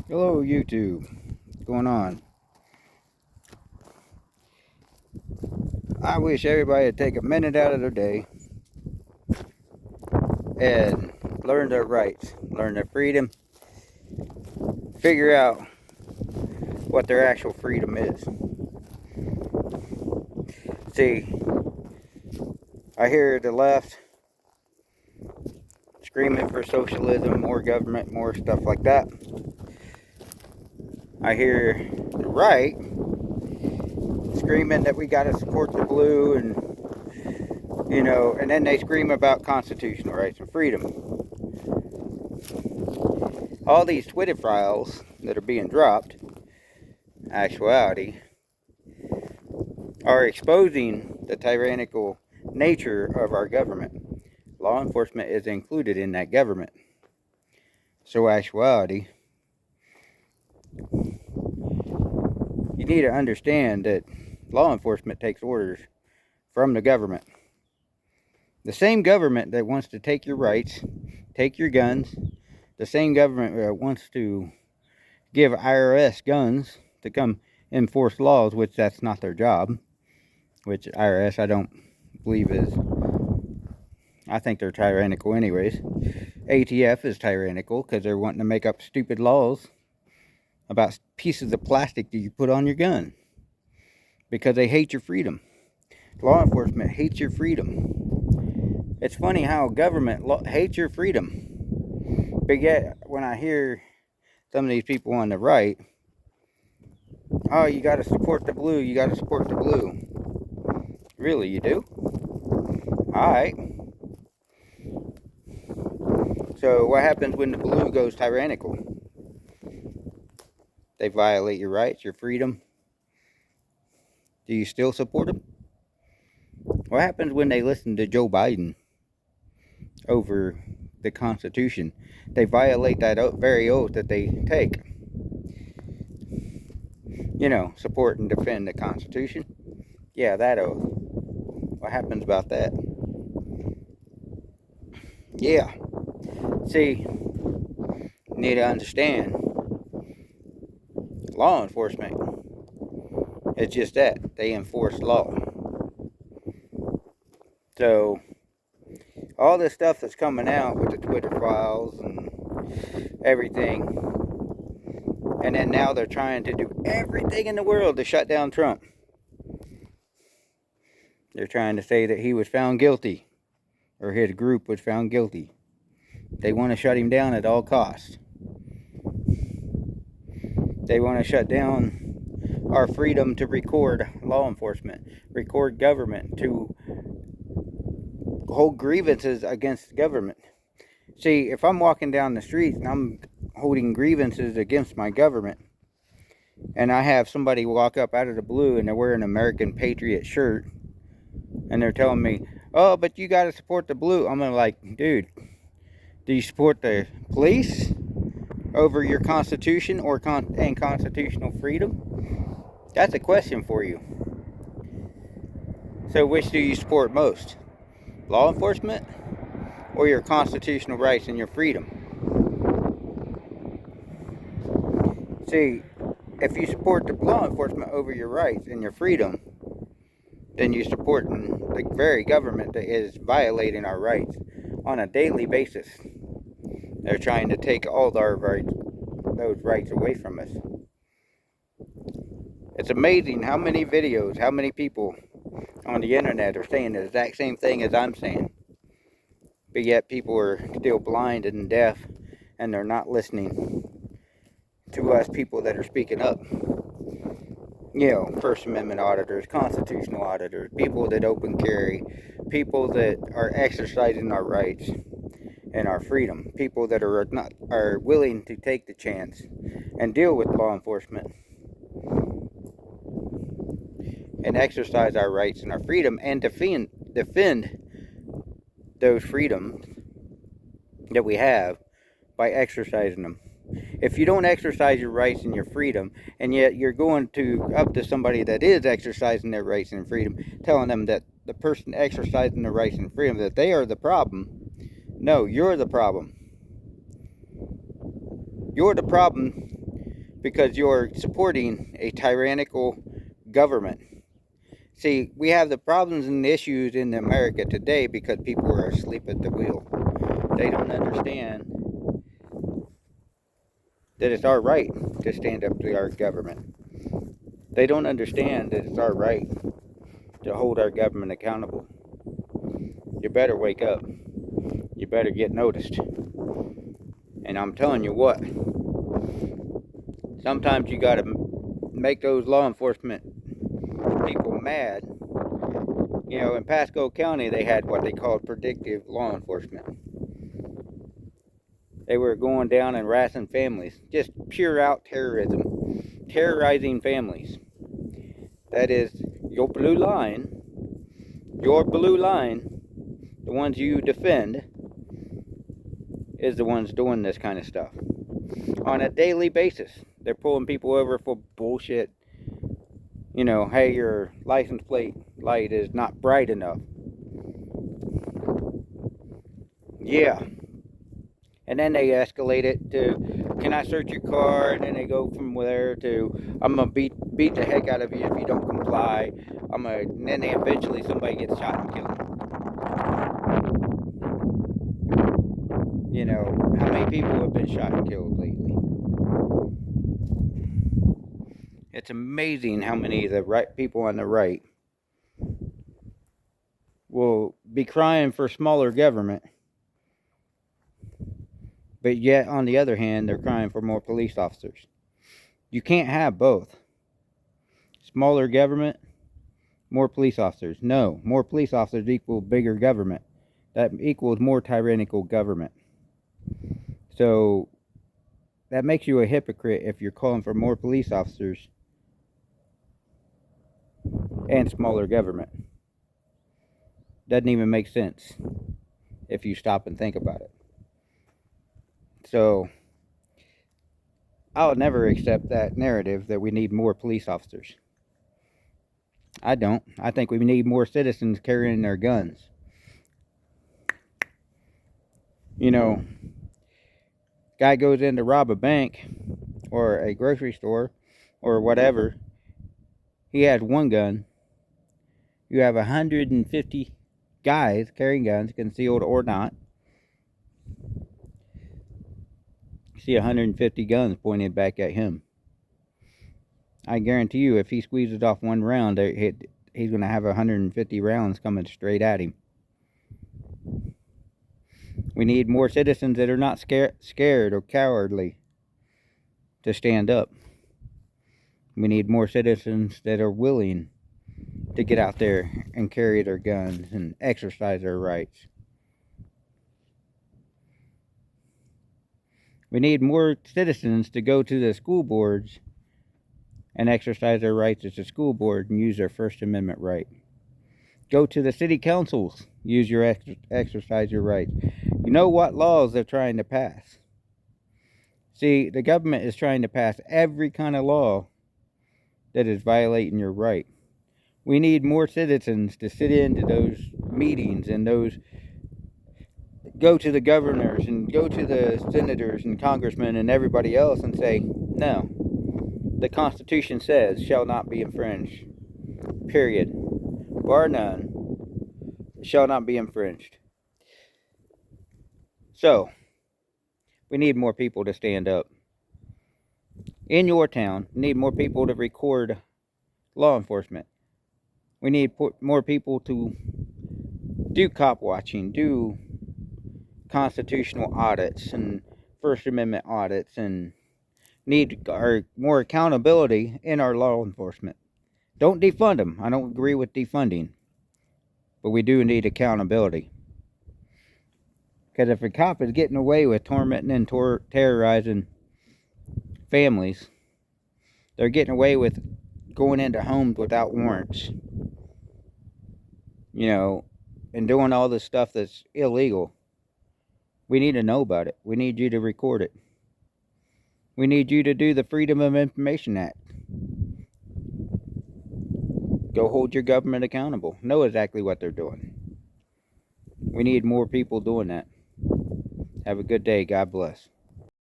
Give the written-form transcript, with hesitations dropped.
Hello, YouTube. What's going on? I wish everybody would take a minute out of their day and learn their rights, learn their freedom, figure out what their actual freedom is. See, I hear the left screaming for socialism, more government, more stuff like that. I hear the right screaming that we got to support the blue and then they scream about constitutional rights and freedom. All these Twitter files that are being dropped, actuality, are exposing the tyrannical nature of our government. Law enforcement is included in that government. So actuality, you need to understand that law enforcement takes orders from the government. The same government that wants to take your rights, take your guns, the same government that wants to give IRS guns to come enforce laws, which that's not their job, which IRS I don't believe is, I think they're tyrannical anyways. ATF is tyrannical because they're wanting to make up stupid laws about pieces of plastic that you put on your gun because they hate your freedom. Law enforcement hates your freedom. It's funny how government hates your freedom. But yet, when I hear some of these people on the right, oh, you got to support the blue, you got to support the blue. Really, you do? Alright. So what happens when the blue goes tyrannical? They violate your rights, your freedom. Do you still support them? What happens when they listen to Joe Biden over the Constitution? They violate that very oath that they take. You know, support and defend the Constitution. Yeah, that oath. What happens about that? Yeah. See, you need to understand, law enforcement is just that. They enforce law. So, all this stuff that's coming out with the Twitter files and everything, and then now they're trying to do everything in the world to shut down Trump. They're trying to say that he was found guilty, or his group was found guilty. They want to shut him down at all costs. They want to shut down our freedom to record law enforcement, record government, to hold grievances against the government. See, if I'm walking down the street and I'm holding grievances against my government, and I have somebody walk up out of the blue and they're wearing an American Patriot shirt, and they're telling me, oh, but you got to support the blue. I'm like, dude, do you support the police over your Constitution and constitutional freedom? That's a question for you. So which do you support most? Law enforcement or your constitutional rights and your freedom? See, if you support the law enforcement over your rights and your freedom, then you're supporting the very government that is violating our rights on a daily basis. They're trying to take all our rights, those rights away from us. It's amazing how many videos, how many people on the internet are saying the exact same thing as I'm saying. But yet people are still blind and deaf, and they're not listening to us people that are speaking up. You know, First Amendment auditors, constitutional auditors, people that open carry, people that are exercising our rights and our freedom, people that are willing to take the chance and deal with law enforcement and exercise our rights and our freedom and defend those freedoms that we have by exercising them. If you don't exercise your rights and your freedom, and yet you're going up to somebody that is exercising their rights and freedom, telling them that the person exercising their rights and freedom, that they are the problem. No, you're the problem. You're the problem because you're supporting a tyrannical government. See, we have the problems and issues in America today because people are asleep at the wheel. They don't understand that it's our right to stand up to our government. They don't understand that it's our right to hold our government accountable. You better wake up. You better get noticed. And I'm telling you what, sometimes you gotta make those law enforcement people mad. You know, in Pasco County, they had what they called predictive law enforcement. They were going down and harassing families, just pure out terrorism, terrorizing families. That is, your blue line, the ones you defend, is the ones doing this kind of stuff. On a daily basis, they're pulling people over for bullshit. You know, hey, your license plate light is not bright enough. Yeah. And then they escalate it to, can I search your car? And then they go from there to, I'm going to beat the heck out of you if you don't comply. And then they eventually, somebody gets shot and killed. You know, how many people have been shot and killed lately? It's amazing how many of the right people on the right will be crying for smaller government, but yet on the other hand, they're crying for more police officers. You can't have both. Smaller government, more police officers. No, more police officers equal bigger government. That equals more tyrannical government. So that makes you a hypocrite if you're calling for more police officers and smaller government. Doesn't even make sense if you stop and think about it. So I'll never accept that narrative that we need more police officers. I don't. I think we need more citizens carrying their guns. You know, guy goes in to rob a bank or a grocery store or whatever. He has one gun. You have 150 guys carrying guns, concealed or not. You see 150 guns pointed back at him. I guarantee you, if he squeezes off one round, he's going to have 150 rounds coming straight at him. We need more citizens that are not scared or cowardly to stand up. We need more citizens that are willing to get out there and carry their guns and exercise their rights. We need more citizens to go to the school boards and exercise their rights as a school board and use their First Amendment right. Go to the city councils, exercise your rights. You know what laws they're trying to pass. See, the government is trying to pass every kind of law that is violating your right. We need more citizens to sit into those meetings and go to the governors and go to the senators and congressmen and everybody else and say, no, the Constitution says shall not be infringed. Period. Bar none. Shall not be infringed. So, we need more people to stand up. In your town, we need more people to record law enforcement. We need more people to do cop watching, do constitutional audits and First Amendment audits, and need more accountability in our law enforcement. Don't defund them. I don't agree with defunding. But we do need accountability. Because if a cop is getting away with tormenting and terrorizing families, they're getting away with going into homes without warrants, you know, and doing all this stuff that's illegal. We need to know about it. We need you to record it. We need you to do the Freedom of Information Act. Go hold your government accountable. Know exactly what they're doing. We need more people doing that. Have a good day. God bless.